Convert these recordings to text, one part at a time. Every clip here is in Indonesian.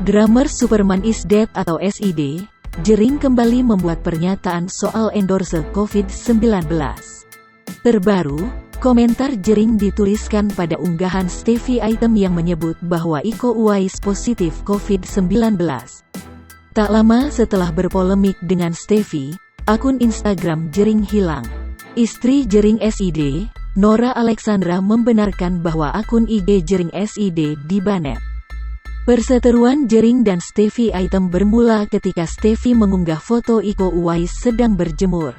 Drummer Superman is Dead atau SID, Jering kembali membuat pernyataan soal endorse COVID-19. Terbaru, komentar Jering dituliskan pada unggahan Stevie Item yang menyebut bahwa Iko Uwais positif COVID-19. Tak lama setelah berpolemik dengan Stevie, akun Instagram Jering hilang. Istri Jering SID, Nora Alexandra membenarkan bahwa akun IG Jering SID dibanet. Perseteruan Jering dan Stevie Item bermula ketika Stevie mengunggah foto Iko Uwais sedang berjemur.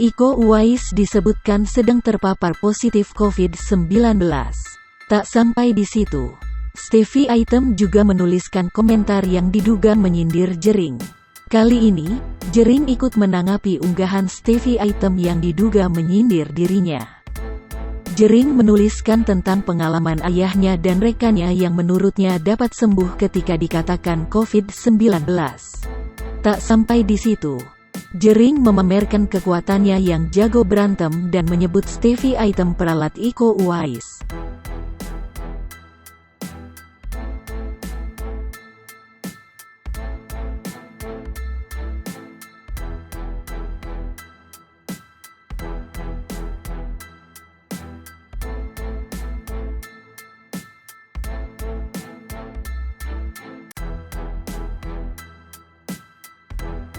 Iko Uwais disebutkan sedang terpapar positif COVID-19. Tak sampai di situ, Stevie Item juga menuliskan komentar yang diduga menyindir Jering. Kali ini, Jering ikut menanggapi unggahan Stevie Item yang diduga menyindir dirinya. Jering menuliskan tentang pengalaman ayahnya dan rekannya yang menurutnya dapat sembuh ketika dikatakan COVID-19. Tak sampai di situ, Jering memamerkan kekuatannya yang jago berantem dan menyebut Stevie Item peralat Iko Uwais.